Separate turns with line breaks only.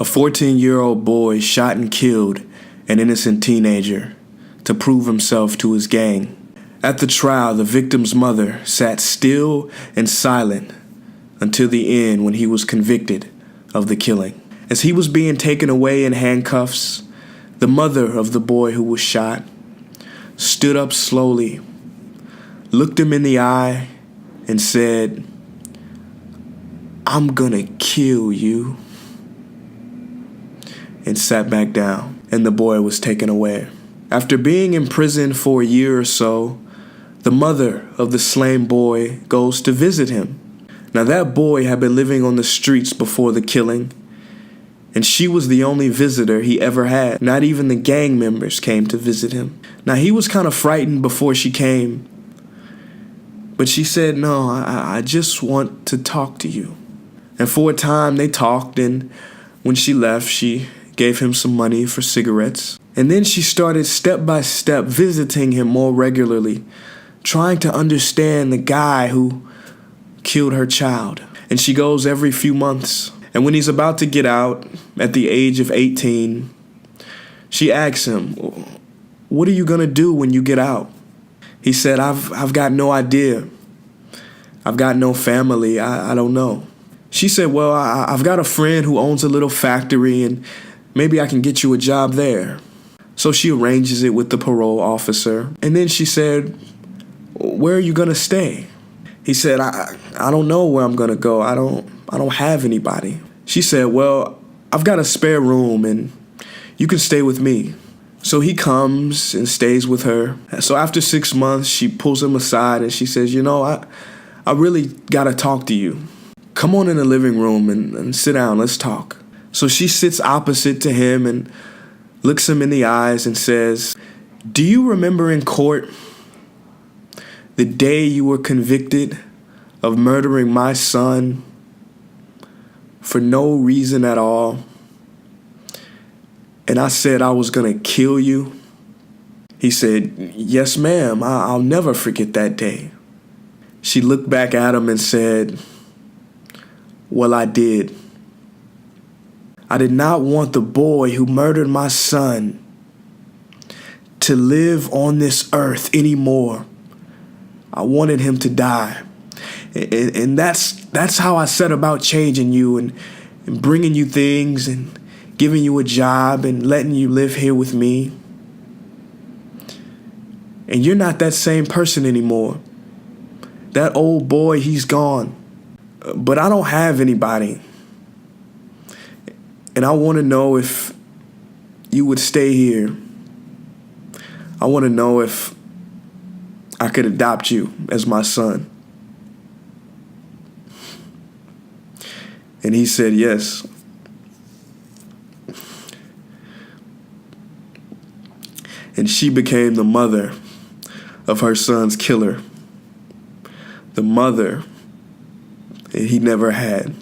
A 14-year-old boy shot and killed an innocent teenager to prove himself to his gang. At the trial, the victim's mother sat still and silent until the end when he was convicted of the killing. As he was being taken away in handcuffs, the mother of the boy who was shot stood up slowly, looked him in the eye, and said, "I'm gonna kill you," and sat back down, and the boy was taken away. After being in prison for a year or so, the mother of the slain boy goes to visit him. Now that boy had been living on the streets before the killing, and she was the only visitor he ever had. Not even the gang members came to visit him. Now he was kind of frightened before she came, but she said, "No, I just want to talk to you." And for a time they talked, and when she left, she gave him some money for cigarettes. And then she started step by step visiting him more regularly, trying to understand the guy who killed her child. And she goes every few months. And when he's about to get out at the age of 18, she asks him, "What are you gonna do when you get out?" He said, I've got no idea. I've got no family. I don't know." She said, "Well, I've got a friend who owns a little factory, and maybe I can get you a job there." So she arranges it with the parole officer. And then she said, "Where are you gonna stay?" He said, I don't know where I'm gonna go. I don't have anybody." She said, "Well, I've got a spare room and you can stay with me." So he comes and stays with her. So after 6 months, she pulls him aside and she says, I really gotta talk to you. Come on in the living room and sit down, let's talk." So she sits opposite to him and looks him in the eyes and says, "Do you remember in court the day you were convicted of murdering my son for no reason at all? And I said I was gonna kill you?" He said, "Yes, ma'am, I'll never forget that day." She looked back at him and said, "Well, I did. I did not want the boy who murdered my son to live on this earth anymore. I wanted him to die. And that's how I set about changing you and bringing you things and giving you a job and letting you live here with me. And you're not that same person anymore. That old boy, he's gone. But I don't have anybody. And I want to know if you would stay here. I want to know if I could adopt you as my son." And he said yes. And she became the mother of her son's killer. The mother he never had.